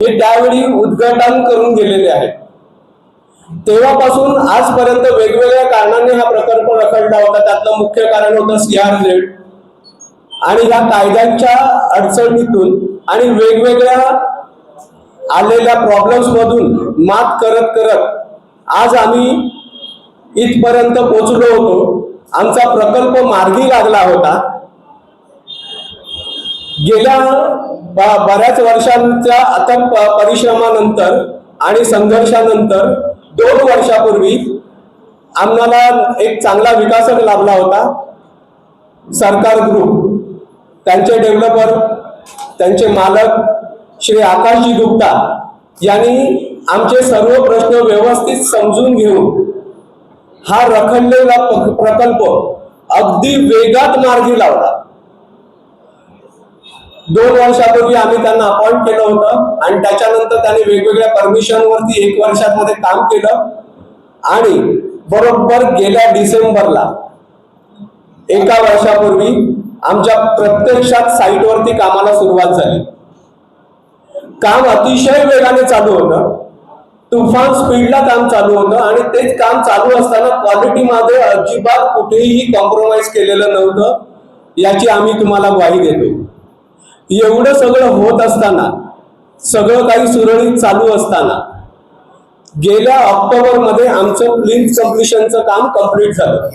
हे त्यावेळी उद्घाटन करून गेलेले आहेत। तेव्हापासून आजपर्यंत वेगवेगळ्या कारणाने हा प्रकल्प रखडला होता। त्यातलं मुख्य कारण होतं CRZ आणि या कायद्यांच्या अडचणीतून आणि वेगवेगळ्या आलेल्या प्रॉब्लेम्स मधून मात करत करत आज आम्ही इथपर्यंत पोहोचलो होतो। आमचा प्रकल्प मार्गी लागला होता। गेल्या बऱ्याच वर्षांच्या अथक परिश्रमानंतर आणि संघर्षानंतर 2 वर्षापूर्वी आम्हाला एक चांगला विकासक लाभला होता। सरकार ग्रुप, त्यांचे डेव्हलपर, त्यांचे मालक श्री आकाशजी गुप्ता यांनी आमचे सर्व प्रश्न व्यवस्थित समजून घेऊन हा रखडलेला प्रकल्प अगदी वेगात मार्गी लावला। 2 वर्षापूर्वी आम्ही त्यांना अपॉइंट केलं होतं आणि त्याच्यानंतर त्यांनी वेगवेगळ्या परमिशनवरती 1 वर्षामध्ये काम केलं आणि बरोबर गेल्या डिसेंबरला 1 वर्षापूर्वी आमच्या प्रत्यक्षात साईटवरती कामाला सुरुवात झाली। काम अतिशय वेगाने चालू होतं, तुफान स्पीडला काम चालू होतं आणि तेच काम चालू असताना क्वालिटीमध्ये अजिबात कुठेही कॉम्प्रोमाइज केलेलं नव्हतं, याची आम्ही तुम्हाला ग्वाही देतो। एवढं सगळं होत असताना, सगळं काही सुरळीत चालू असताना गेल्या ऑक्टोबरमध्ये आमचं प्लिंथ कंप्लिशनचं काम कंप्लीट झालं।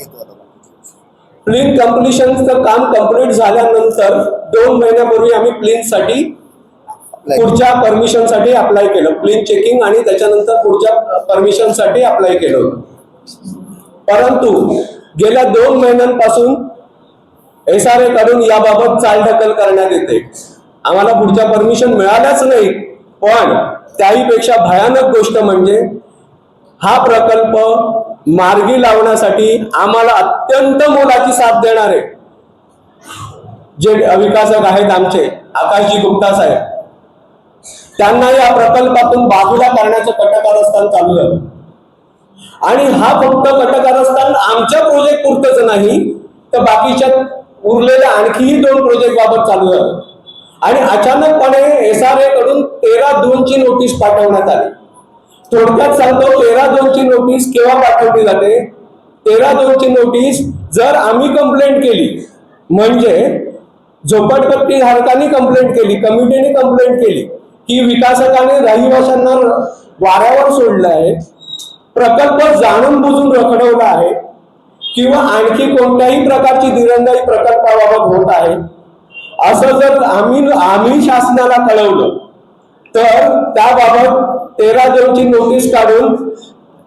प्लिंथ कंप्लिशनचं काम कंप्लीट झाल्यानंतर 2 महिन्यापूर्वी आम्ही प्लिंथसाठी पुढच्या परमिशनसाठी अप्लाय केलं। प्लिंथ चेकिंग आणि त्याच्यानंतर पुढच्या परमिशनसाठी अप्लाय केलं होतं। परंतु गेल्या 2 महिन्यांपासून SRA कडून याबाबत चालढकल करण्यात येते। आम्हाला पुढच्या परमिशन मिळाल्याच नाही। पण त्याहीपेक्षा भयानक गोष्ट म्हणजे हा प्रकल्प मार्गी लावण्यासाठी आम्हाला अत्यंत मोलाची साथ देणारे जे विकासक आहेत आमचे आकाशजी गुप्ता साहेब, त्यांना या प्रकल्पातून बाजूला करण्याचं कटकारस्थान चालू झालं। आणि हा फक्त कटकारस्थान आमच्या प्रोजेक्ट पुरतच नाही, तर बाकीच्या उरलेल्या आणखीही 2 प्रोजेक्ट बाबत चालू झालं। आणि अचानकपणे SRA कडून 13/2 ची नोटीस पाठवण्यात आली। थोडक्यात सांगतो, 13/2 ची नोटीस केव्हा पाठवली जाते? 13/2 ची नोटीस जर आम्ही कंप्लेंट केली, म्हणजे झोपडपट्टी धारकांनी कंप्लेंट केली, कमिटीने कंप्लेंट केली की विकासकाने रहिवाशांना वाऱ्यावर सोडलं आहे, प्रकल्प जाणून बुजून रखडवला आहे किंवा आणखी कोणत्याही प्रकारची दिरंगाई प्रकल्पाबाबत होत आहे, असं जर आम्ही शासनाला कळवलं तर त्याबाबत 13/2 ची नोटीस काढून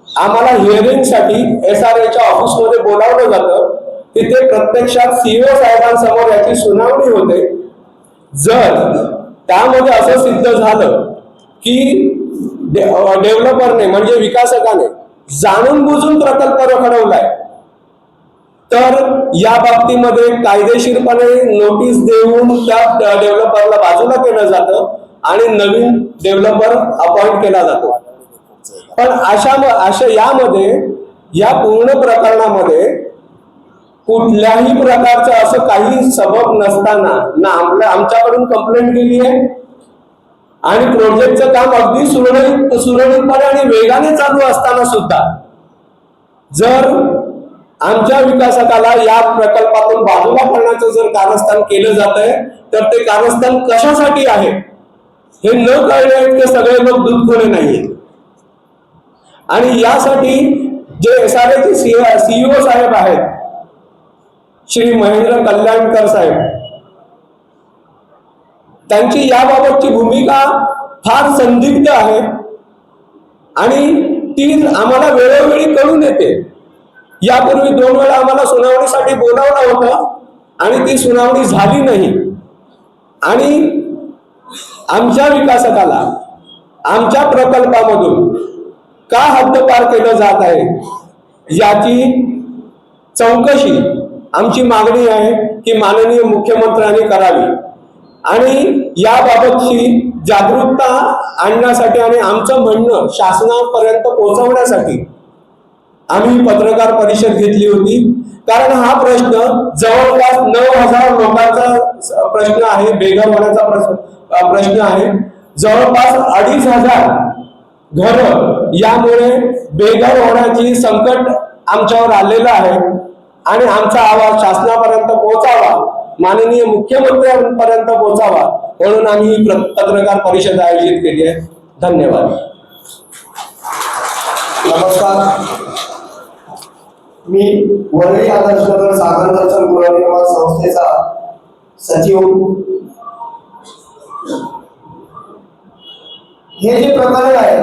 आम्हाला हिअरिंगसाठी SRAच्या ऑफिसमध्ये बोलावलं जातं। तिथे प्रत्यक्षात CEO साहेबांसमोर याची सुनावणी होते। जर त्यामध्ये असं सिद्ध झालं की डेव्हलपरने म्हणजे विकासकाने जाणून बुजून प्रकल्प रखडवलाय, तर या बाबतीमध्ये कायदेशीरपणे नोटीस देऊन त्या डेव्हलपरला बाजूला केलं जातं आणि नवीन डेव्हलपर अपॉइंट केला जातो। पण यामध्ये या पूर्ण प्रकरणामध्ये कुठल्याही प्रकारचं असं काही सबब नसताना ना आमच्याकडून कंप्लेंट केली आहे आणि प्रोजेक्टचं काम अगदी सुरळीतपणे आणि वेगाने चालू असताना सुद्धा जर आमच्या विकासकाला या प्रकल्पातून बाजूला करण्याचं जर कारस्थान केलं जात आहे, तर ते कारस्थान कशासाठी आहे हे न कळले इतके सगळे लोक दूधखोरे नाहीये। आणि यासाठी जे SRA चे CEO साहेब आहेत श्री महेंद्र कल्याणकर साहेब, त्यांची याबाबतची भूमिका फार संदिग्ध आहे आणि ती आम्हाला वेळोवेळी कळून येते। यापूर्वी 2 वेळा आम्हाला सुनावणीसाठी बोलावलं होतं आणि ती सुनावणी झाली नाही आणि आमच्या विकासकाला आमच्या प्रकल्पामधून का हद्दपार केलं जात आहे याची चौकशी आमची मागणी आहे की माननीय मुख्यमंत्र्यांनी करावी आणि याबाबतची जागरूकता आणण्यासाठी आणि आमचं म्हणणं शासनापर्यंत पोहोचवण्यासाठी आम्ही पत्रकार परिषद घेतली होती। कारण हा प्रश्न जवळपास 9,000 लोकांचा प्रश्न आहे, बेघर होण्याचा प्रश्न आहे। जवळपास 2,500 घर यामुळे बेघर होण्याची संकट आमच्यावर आलेलं आहे आणि आमचा आवाज शासनापर्यंत पोहोचावा, माननीय मुख्यमंत्र्यांपर्यंत पोहोचावा म्हणून आम्ही ही पत्रकार परिषद आयोजित केली आहे. धन्यवाद. नमस्कार, मी वरळी आदर्शनगर सागर दर्शन गृहनिर्माण संस्थेचा सचिव. हे जे प्रकरण आहे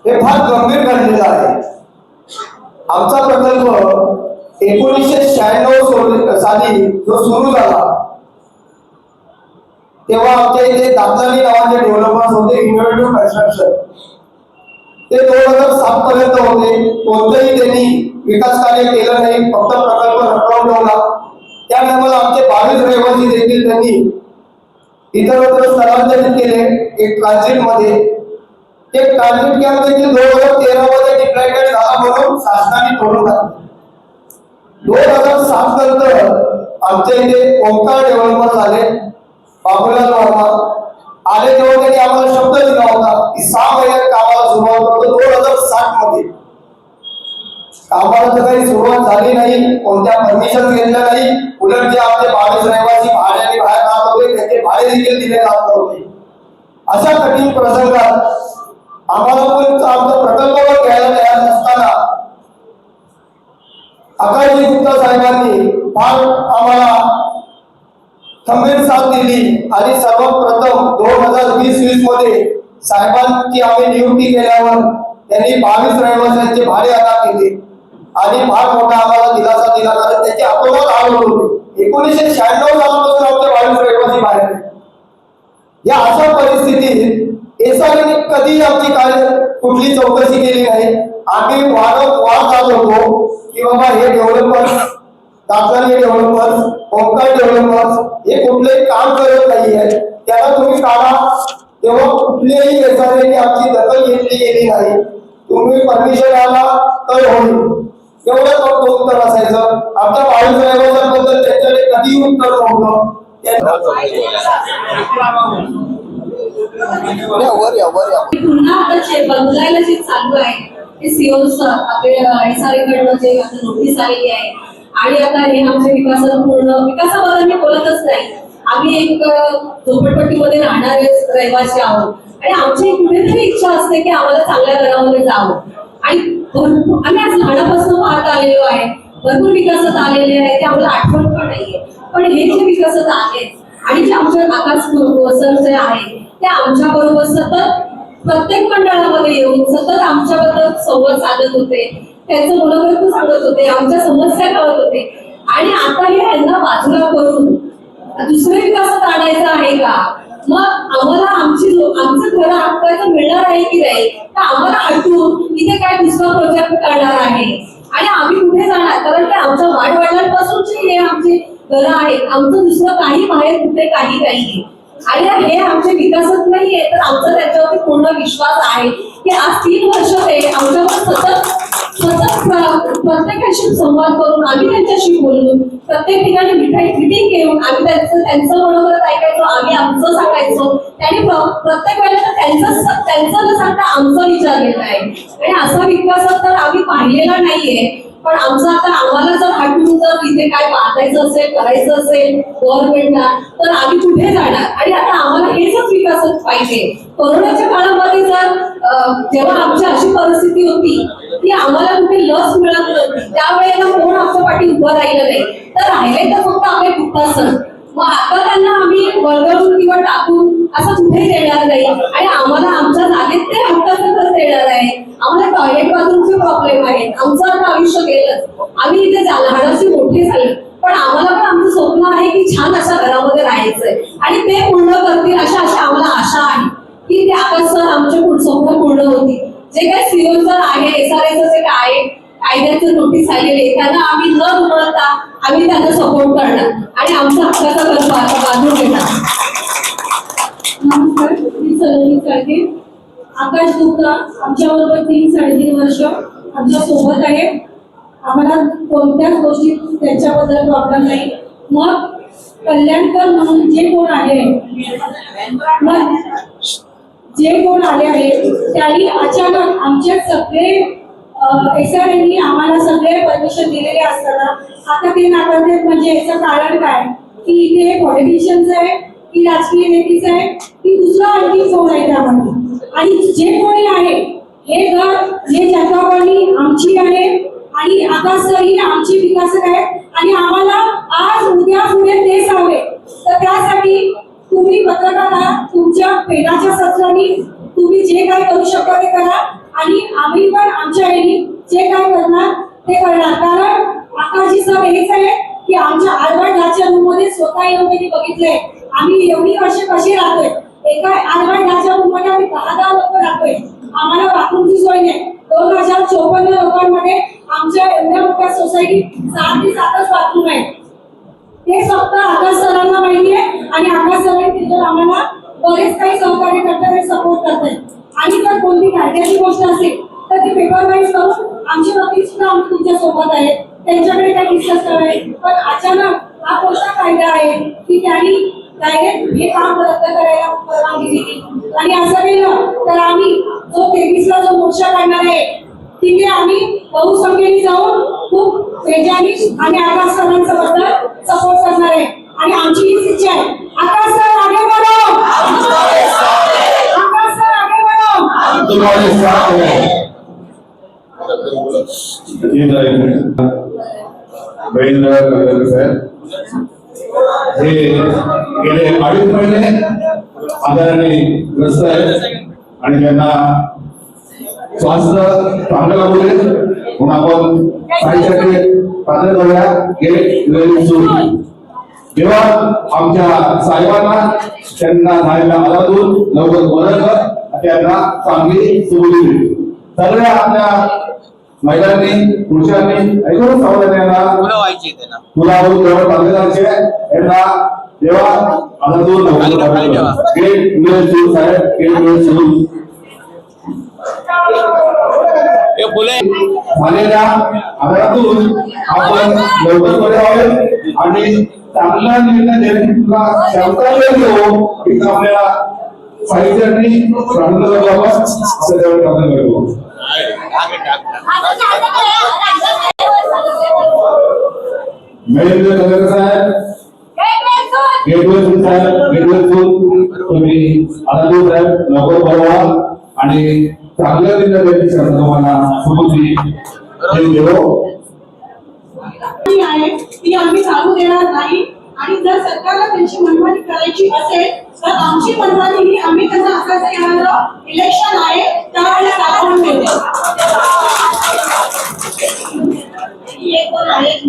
हे फार गंभीर घडलेलं आहे. आमचा प्रकल्प 1996 साली जो सुरू झाला तेव्हा आमच्या इथे दाताली नावाचे डेव्हलपर्स होते, इनोव्हेटिव्ह कन्स्ट्रक्शन. ते 2007 पर्यंत होते. कोणतंही त्यांनी विकास कार्य केलं नाही, फक्त प्रकल्प रखडवून ठेवला. त्या टायमाला आमचे 22 रहिवासी देखील त्यांनी इतरत्र स्थलांतरित केले एक ट्रान्झिट मध्ये. ते ट्रान्झिट कॅम्प देखील 2013 मध्ये डिप्लॉयमेंट झाला म्हणून शासनाने तोडून टाकले. 2007 नंतर आमच्या इथे ओंकार डेव्हलपर झाले, बाबूलाल वर्मा आले तेव्हा त्यांनी आम्हाला शब्द दिला होता की 6 महिन्यात कामाला सुरुवात करतो. 2007 मध्ये कामाला तर काही सुरुवात झाली नाही, कोणत्या परमिशन घेतल्या नाही. उलट जे आमचे 22 रहिवासी भाड्याने बाहेर राहत होते त्याचे भाडे देखील दिले जात नव्हते. अशा कठीण प्रसंगात आम्हाला पण आमचा प्रकल्पावर घ्यायला तयार नसताना अकाजी गुप्ता साहेबांनी फार आम्हाला खंबीर साथ दिली आणि सर्वप्रथम 2020 मध्ये साहेबांची आम्ही नियुक्ती केल्यावर त्यांनी 22 रहिवाशांचे भाडे अदा केले आणि फार मोठा आम्हाला दिलासा दिला. कारण त्याचे अपवाद आले होते. 1996 सालापासून आमचे 22 रहिवासी बाहेर. या अशा परिस्थितीत एसआरने कधी आमची कुठली चौकशी केली नाही. आम्ही वारंवार जात होतो की बाबा हे डेव्हलपर्स, दाताली डेव्हलपर्स, ओंकार डेव्हलपर्स हे कुठलेही काम करत नाहीये, त्याला तुम्ही काढा. तेव्हा कुठल्याही एसआरने आमची दखल घेतली गेली नाही. तुम्ही परमिशन आला तर होईल एवढं फक्त उत्तर असायचं. आमच्या 22 रहिवाशांबद्दल त्याच्याकडे कधीही उत्तर नव्हतं. पुन्हा आता बदलायला जे चालू आहे ते सीओस आपले एसआरकडनं जे आता नोटीस आलेली आहे आणि आता हे आमच्या विकासाबद्दल मी बोलतच नाही. आम्ही एक झोपडपट्टीमध्ये राहणारे रहिवासी आहोत आणि आमची कुठेतरी इच्छा असते की आम्हाला चांगल्या घरामध्ये जावं आणि आम्ही आज लहानापासून पाहत आलेलो आहे. भरपूर विकासात आलेले आहे ते आम्हाला आठवण पण नाहीये. पण हे जे विकासात आहे आणि जे आमच्या आकाश सर जे आहे ते आमच्या बरोबर सतत प्रत्येक मंडळामध्ये येऊन सतत आमच्याबद्दल संवाद साधत होते, त्यांचं मनोगत सांगत होते, आमच्या समस्या कळत होते. आणि आता हे यांना बाजूला करून दुसरे विकासात आणायचं आहे का? मग आम्हाला आमचं घर हक्काचं मिळणार आहे की नाही, तर आम्हाला हटून इथे काय दुसरा प्रोजेक्ट करणार आहे आणि आम्ही कुठे जाणार? कारण ते आमच्या वाढवडिलांपासूनचे हे आमचे घर आहेत. आमचं दुसरं काही बाहेर कुठे काही नाहीये आणि हे आमचे विकासच नाहीये. तर आमचा त्याच्यावरती पूर्ण विश्वास आहे की आज 3 वर्ष ते आमच्यावर सतत प्रत्येकाशी संवाद करून आम्ही त्यांच्याशी बोलून प्रत्येक ठिकाणी मिटिंग घेऊन आम्ही त्यांचं मनोगत ऐकायचो, आम्ही आमचं सांगायचो. त्यांनी प्रत्येक वेळेला त्यांचं न सांगता आमचा विचार घेत आहे आणि असा विकास तर आम्ही पाहिलेला नाहीये. पण आमचं आता आम्हाला जर हटून जर इथे काय बांधायचं असेल, करायचं असेल गव्हर्नमेंटला, तर आम्ही कुठे जाणार? आणि आता आम्हाला हेच विकासच पाहिजे. कोरोनाच्या काळामध्ये जेव्हा आमची अशी परिस्थिती होती की आम्हाला कुठे लस मिळत नव्हती, त्यावेळेला कोण आमच्या पाठी उभं राहिलं नाही, तर राहिले तर फक्त आपले गुप्ता सर. मग आता त्यांना आम्ही वर्गवून किंवा टाकून असं कुठेही देणार नाही आणि आम्हाला आमच्या जागेत ते हक्काचं देणार आहे. आम्हाला टॉयलेट बाथरूमचे प्रॉब्लेम आहेत. आमचं आता आयुष्य गेलं, आम्ही इथे लहानाचे मोठे झाले, पण आम्हाला पण आमचं स्वप्न आहे की छान अशा घरामध्ये राहायचंय आणि ते पूर्ण करतील अशा आम्हाला आशा आहे की ते आकाश सर आमचे स्वप्न पूर्ण होतील. जे काही सीओ सर आहे, एसआरएचं जे काय आहे कायद्याचं नोटीस आलेले त्यांना आम्ही न दुमळता आम्ही त्यांना सपोर्ट करणार आणि आमचा हक्काचा गरज आता बांधून घेणार. नमस्कार, मी सलोनी साळके. आकाश गुप्ता आमच्याबरोबर 3-3.5 वर्ष आमच्या सोबत आहे. आम्हाला कोणत्याच गोष्टी त्यांच्याबद्दल प्रॉब्लेम नाही. मग कल्याणकर म्हणून जे कोण आहे, मग जे कोण आले आहेत त्यांनी अचानक आमचे सगळे SRNनी आम्हाला सगळे परमिशन दिलेले असताना आता ते नाकारतात. म्हणजे याचं कारण काय की इथे पॉलिटिशियन्स आहे की राजकीय नेतेच आहे की दुसरा आणखी कोण आहे त्यामध्ये. आणि जे कोणी आहे हे जनता कॉलनी आमची आहे आणि आकाश सर ही आमची विकासक आहे आणि आम्हाला आज उद्या पुढे तेच हवे. तर त्यासाठी तुम्ही पत्रकार आहात, तुमच्या पेनाच्या सत्रांनी तुम्ही जे काय करू शकता ते करा आणि आम्ही पण आमच्या ह्यानी जे काय करणार ते करणार. कारण आकाशजी सर हेच आहे की आमच्या आडवाड राजच्या रूम मध्ये स्वतः येऊन त्यांनी बघितलंय आम्ही एवढी वर्ष कशी राहतोय. एका आडवाड राजच्या रूम मध्ये आम्ही 10 लोक राहतोय. आम्हाला बाथरूमची सोय नाही. 2054 लोकांमध्ये आमच्या एवढ्या मोठ्या सोसायटीत 6 ते 7च बाथरूम आहेत. ते फक्त आकाश सरांना माहिती आहे आणि आकाश सरांनी तिथं आम्हाला बरेच काही सहकार्य करतात, सपोर्ट करतात. आणि जर कोणती कायद्याची गोष्ट असेल तर ती पेपर वाईज करून आमचे वकील सुद्धा आम्ही तुमच्या सोबत आहेत, त्यांच्याकडे काय डिस्कस करावे. पण अचानक हा कोणता कायदा आहे की त्यांनी डायरेक्ट हे काम रद्द करायला परवानगी दिली. आणि असं केलं तर आम्ही जो 23ला जो मोर्चा काढणार आहे तिथे आम्ही बहुसंख्येने जाऊन खूप वेगाने आणि आकाश सरांचा बद्दल सपोर्ट करणार आहे. आणि आमची हीच इच्छा आहे, आकाश सर आगे बढ़ो, आकाश सर आगे बढ़ो. तुम्हारे साथ है महेंद्र कलर साहेब हे गेले 2.5 महिने आजाराने ग्रस्त आहेत आणि त्यांना स्वास्थ्य चांगलं लागू दे म्हणून आपण साहित्याकडे पात्र करूया. जेव्हा आमच्या साहेबांना त्यांना झालेल्या आजारातून लवकर बरं कर, त्यांना चांगली सुविधा दिली. सगळ्या आपल्या महिलांनी पुरुषांनी ऐकून सावधान्यांना मुलावरून जवळ बांधले जायचे यांना जेव्हा आजारातून लवकर बरं कर. गेट मिळेल सुरू साहेब, गेट मिळेल सुरू झालेल्या आजारातून आपण लवकर बरे व्हावे आणि चांगला निर्णय देण्याला शांतता देऊ ही आपल्या साहित्याने प्रारंभ करावा असं त्यावेळी प्रार्थना करतो. महेंद्र कलर साहेब, गेटवे साहेब, गेटवे तुम्ही आनंद साहेब लवकर बरवा आणि चांगल्या निर्णय देण्याची तुम्हाला सुबुद्धी देऊ. आहे ती आम्ही चालू देणार नाही. आणि जर सरकारला त्यांची मनमानी करायची असेल तर आमची मनमानी ही आम्ही त्यांना असं येणारं इलेक्शन आहे त्यावेळेला दाखवून देतो. हे कोण आहेत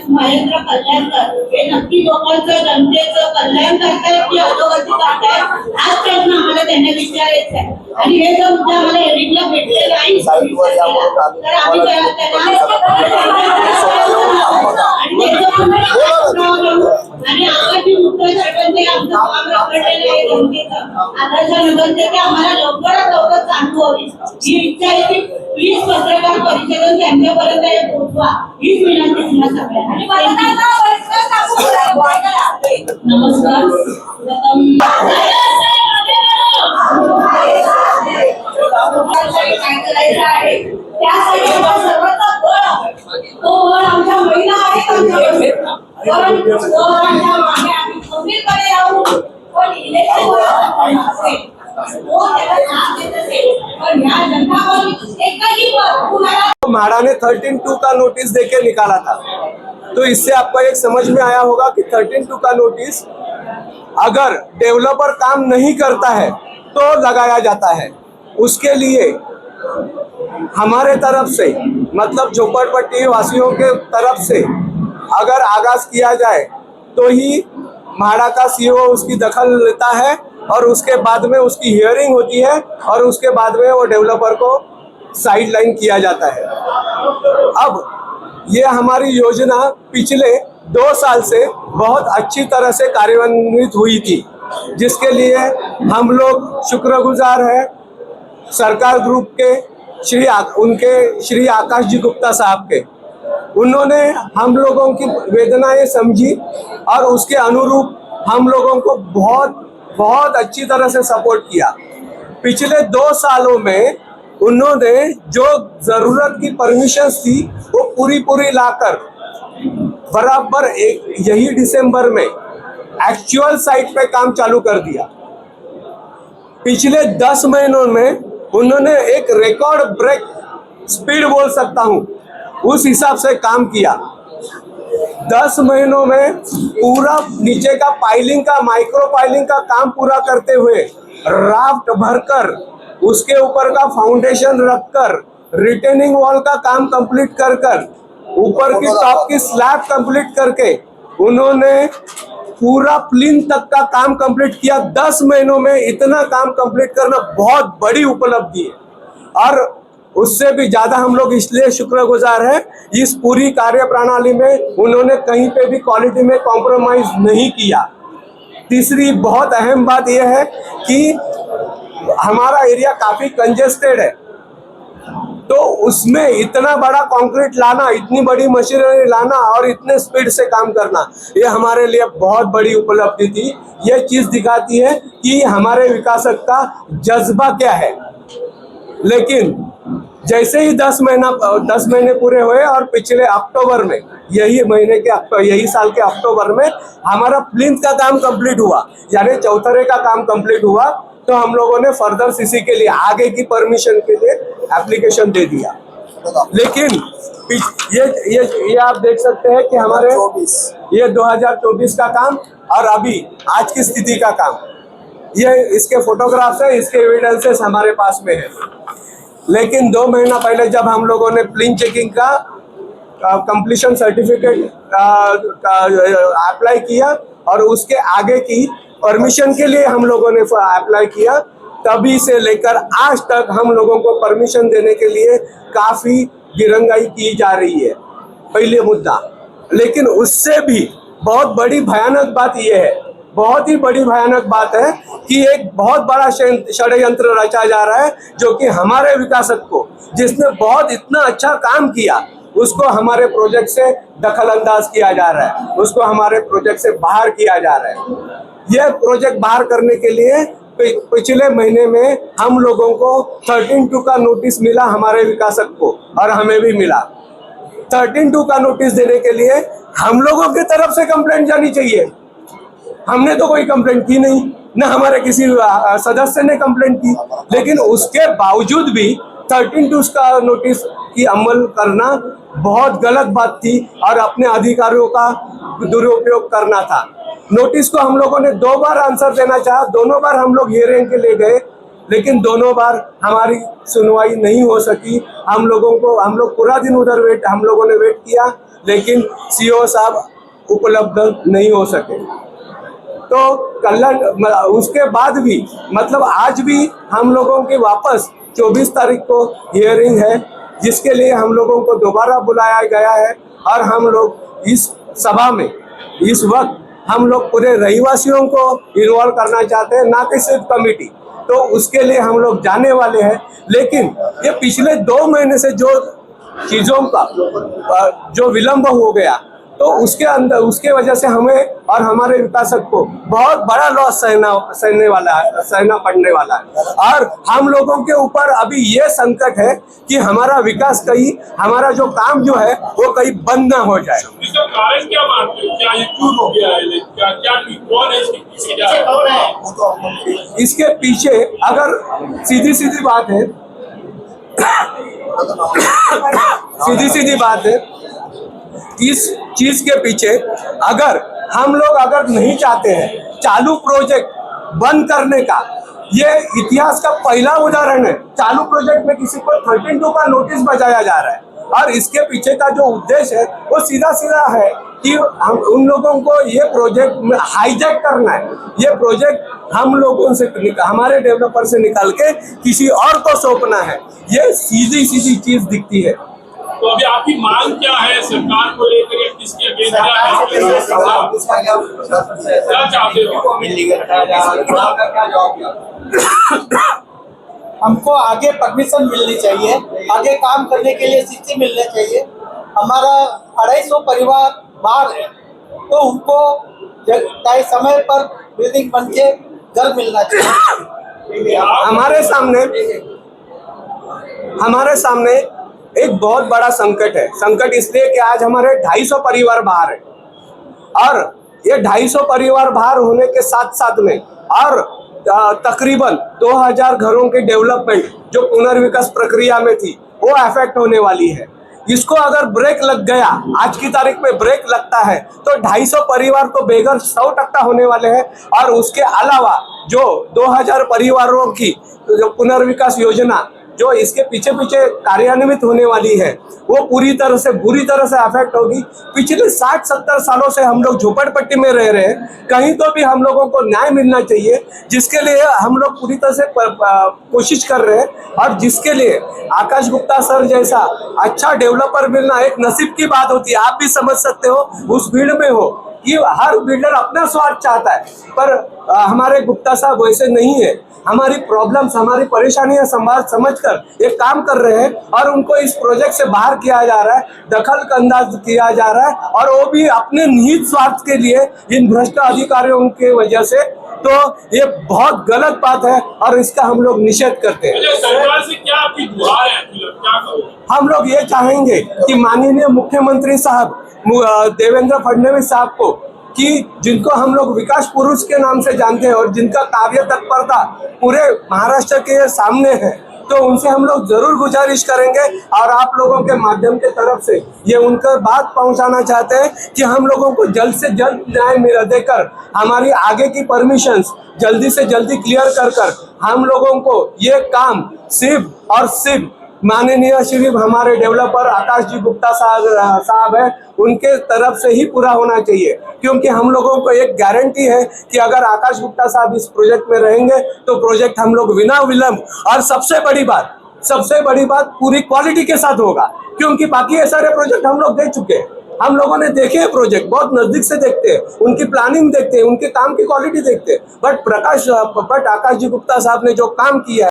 महेंद्र कल्याणकर, हे नक्की लोकांचं जनतेचं कल्याण करतायत की अधोगती करतायत हाच प्रश्न आम्हाला त्यांना विचारायचा आहे. आणि हे जर उद्या आम्हाला हेरिंगला भेटले नाही तर आम्ही आणि आगामी मुख्य सरपंच आमचं काम रखडलेलं आहे जनतेचं. आताच्या नगरसेवक आम्हाला लवकरात लवकर चालू हवी ही इच्छा आहे की प्लीज पत्रकार परिषदेत त्यांच्यापर्यंत हे पोहोचवा हीच विनंती तुम्हाला सगळ्यांना. नमस्कार. काय करायचं आहे त्यासाठी सर्वांचा बळ तो बळ आमच्या महिला आहेत आमच्याकडे. पण तो आमच्या मागे आम्ही गंभीरपणे राहू. पण इलेक्शन असेल तो त्याला साथ देत असेल पण ह्या जनता कॉलनीत एकही कुणाला म्हाडा ने 13(2) का नोटिस देके निकाला था. तो इससे आपको एक समझ में आया होगा कि 13(2) का नोटिस अगर डेवलपर काम नहीं करता है तो लगाया जाता है. उसके लिए हमारे तरफ से मतलब झोपड़पट्टी वासियों के तरफ से अगर आगाज किया जाए तो ही म्हाडा का सीईओ उसकी दखल लेता है और उसके बाद में उसकी हियरिंग होती है और उसके बाद में वो डेवलपर को साइडलाइन किया जाता है. अब ये हमारी योजना पिछले 2 साल से बहुत अच्छी तरह से कार्यान्वित हुई थी, जिसके लिए हम लोग शुक्रगुजार हैं सरकार ग्रुप के श्री आकाश जी गुप्ता साहब के. उन्होंने हम लोगों की वेदनाएं समझी और उसके अनुरूप हम लोगों को बहुत बहुत अच्छी तरह से सपोर्ट किया. पिछले 2 सालों में उन्होंने जो जरूरत की परमिशंस थी वो पूरी लाकर बराबर यही दिसंबर में एक्चुअल साइट पे काम चालू कर दिया। पिछले 10 महीनों में उन्होंने एक रिकॉर्ड ब्रेक स्पीड बोल सकता हूं उस हिसाब से काम किया। 10 महीनों में पूरा नीचे का पाइलिंग का माइक्रो पाइलिंग का काम पूरा करते हुए राफ्ट भरकर उसके ऊपर का फाउंडेशन रखकर रिटेनिंग वॉल का काम कंप्लीट कर ऊपर की टॉप की स्लैब कंप्लीट करके उन्होंने पूरा प्लिंथ तक का काम कंप्लीट किया। 10 महीनों में इतना काम कंप्लीट करना बहुत बड़ी उपलब्धि है और उससे भी ज्यादा हम लोग इसलिए शुक्रगुजार हैं, इस पूरी कार्य प्रणाली में उन्होंने कहीं पे भी क्वालिटी में कॉम्प्रोमाइज नहीं किया। तीसरी बहुत अहम बात यह है कि हमारा एरिया काफी कंजेस्टेड है, तो उसमें इतना बड़ा कंक्रीट लाना, इतनी बड़ी मशीनरी लाना और इतने स्पीड से काम करना, ये हमारे लिए बहुत बड़ी उपलब्धि थी। ये चीज दिखाती है कि हमारे विकासक का जज्बा क्या है। लेकिन जैसे ही 10 महीने पूरे हुए और पिछले अक्टूबर में यही साल के अक्टूबर में हमारा प्लिंथ का काम कंप्लीट हुआ, यानी चौथरे का काम कंप्लीट हुआ, तो हम लोगों ने फर्दर सीसी के लिए आगे की परमिशन के लिए एप्लीकेशन दे दिया। लेकिन ये आप देख सकते हैं कि हमारे ये 2024 का काम और अभी आज की स्थिति का काम, ये इसके फोटोग्राफ्स है, इसके एविडेंसेस हमारे पास में है। लेकिन 2 महीना पहले जब हम लोगों ने प्लिंथ चेकिंग का कंप्लीशन सर्टिफिकेट अप्लाई किया और उसके आगे की परमिशन के लिए हम लोगों ने अप्लाई किया, तभी से लेकर आज तक हम लोगों को परमिशन देने के लिए काफी गिरंगाई की जा रही है, पहले मुद्दा। लेकिन उससे भी बहुत बड़ी भयानक बात यह है, बहुत ही बड़ी भयानक बात है कि एक बहुत बड़ा षड्यंत्र रचा जा रहा है, जो कि हमारे विकासक को, जिसने बहुत इतना अच्छा काम किया, उसको हमारे प्रोजेक्ट से दखल अंदाज किया जा रहा है, उसको हमारे प्रोजेक्ट से बाहर किया जा रहा है। यह प्रोजेक्ट बाहर करने के लिए पिछले महीने में हम लोगों को 13(2) का नोटिस मिला हमारे विकासक को, और हमें भी मिला। 13(2) का नोटिस देने के लिए हम लोगों की तरफ से कंप्लेंट जानी चाहिए। हमने तो कोई कंप्लेंट की नहीं, न हमारे किसी सदस्य ने कंप्लेंट की, लेकिन उसके बावजूद भी 13(2) का नोटिस की अमल करना बहुत गलत बात थी और अपने अधिकारियों का दुरुपयोग करना था। नोटिस को हम लोगों ने 2 बार आंसर देना चाहा, दोनों बार हम लोग हियरिंग के लिए गए, लेकिन दोनों बार हमारी सुनवाई नहीं हो सकी। हम लोग पूरा दिन उधर हम लोगों ने वेट किया, लेकिन सीओ साहब उपलब्ध नहीं हो सके। तो कल्याण उसके बाद भी, मतलब आज भी हम लोगों की वापस 24 तारीख को हियरिंग है, जिसके लिए हम लोगों को दोबारा बुलाया गया है। और हम लोग इस सभा में इस वक्त हम लोग पूरे रहीवासियों को इन्वॉल्व करना चाहते हैं, ना कि सिर्फ कमेटी। तो उसके लिए हम लोग जाने वाले हैं। लेकिन ये पिछले 2 महीने से जो चीज़ों का जो विलंब हो गया, तो उसके वजह से हमें और हमारे विकासक को बहुत बड़ा लॉस सहना पड़ने वाला है। और हम लोगों के ऊपर अभी ये संकट है कि हमारा विकास कहीं, हमारा जो काम जो है वो कहीं बंद ना हो जाए। इसका कारण क्या मानते हो? क्या ये क्यों हो गया है? क्या कौन है इसके पीछे? क्या है इसके पीछे? अगर सीधी बात है, सीधी बात है, इस चीज के पीछे अगर हम लोग नहीं चाहते हैं चालू प्रोजेक्ट बंद करने का, ये इतिहास का पहला उदाहरण है। चालू प्रोजेक्ट में किसी को 13(2) का नोटिस बजाया जा रहा है, और इसके पीछे का जो उद्देश्य है वो सीधा है कि हम उन लोगों को ये प्रोजेक्ट हाईजैक करना है। ये प्रोजेक्ट हम लोगों से, हमारे डेवलपर से निकाल के किसी और को सौंपना है। ये सीधी चीज दिखती है। तो अभी आपकी मांग क्या है सरकार को लेकर, या किसके अगेंस्ट क्या चाहते हो? हमको आगे परमिशन मिलनी चाहिए, आगे काम करने के लिए सीसी मिलने चाहिए। हमारा 250 परिवार बाहर है, तो उनको तय समय पर बिल्डिंग बन के घर मिलना चाहिए। हमारे सामने एक बहुत बड़ा संकट है। संकट इसलिए कि आज हमारे 250 परिवार बाहर है और ये 250 परिवार बाहर होने के साथ साथ में और तकरीबन 2000 घरों के डेवलपमेंट जो पुनर्विकास प्रक्रिया में थी वो अफेक्ट होने वाली है। इसको अगर ब्रेक लग गया, आज की तारीख में ब्रेक लगता है तो 250 परिवार तो बेघर 100% होने वाले हैं और उसके अलावा जो 2000 परिवारों की जो पुनर्विकास योजना जो इसके पीछे पीछे कार्यान्वित होने वाली है वो बुरी तरह से अफेक्ट होगी। पिछले 60-70 सालों से हम लोग झोपड़पट्टी में रह रहे हैं, कहीं तो भी हम लोगों को न्याय मिलना चाहिए, जिसके लिए हम लोग पूरी तरह से कोशिश कर रहे हैं और जिसके लिए आकाश गुप्ता सर जैसा अच्छा डेवलपर मिलना एक नसीब की बात होती है। आप भी समझ सकते हो उस भीड़ में हो कि हर बिल्डर अपना स्वार्थ चाहता है, पर हमारे गुप्ता साहब वैसे नहीं है। हमारी प्रॉब्लम्स, हमारी परेशानियां समझकर ये काम कर रहे हैं और उनको इस प्रोजेक्ट से बाहर किया जा रहा है, दखल अंदाज किया जा रहा है और वो भी अपने निहित स्वार्थ के लिए इन भ्रष्ट अधिकारियों की वजह से। तो ये बहुत गलत बात है और इसका हम लोग निषेध करते हैं। सरकार से क्या आपकी गुहार है, क्या कहोगे? हम लोग ये चाहेंगे कि माननीय मुख्यमंत्री साहब देवेंद्र फडणवीस साहब को, कि जिनको हम लोग विकास पुरुष के नाम से जानते हैं और जिनका कार्य तत्परता पूरे महाराष्ट्र के सामने है, तो उनसे हम लोग जरूर गुजारिश करेंगे और आप लोगों के माध्यम के तरफ से ये उनका बात पहुंचाना चाहते हैं कि हम लोगों को जल्द से जल्द न्याय देकर हमारी आगे की परमिशंस जल्दी से जल्दी क्लियर कर हम लोगों को ये काम सिर्फ और सिर्फ माननीय श्री हमारे डेवलपर आकाश जी गुप्ता साहब है उनके तरफ से ही पूरा होना चाहिए, क्योंकि हम लोगों को एक गारंटी है कि अगर आकाश गुप्ता साहब इस प्रोजेक्ट में रहेंगे तो प्रोजेक्ट हम लोग बिना विलंब और सबसे बड़ी बात पूरी क्वालिटी के साथ होगा, क्योंकि बाकी ये सारे प्रोजेक्ट हम लोग देख चुके हैं। हम लोगों ने देखे हैं प्रोजेक्ट, बहुत नजदीक से देखते हैं, उनकी प्लानिंग देखते हैं, उनके काम की क्वालिटी देखते हैं, बट आकाश जी गुप्ता साहब ने जो काम किया है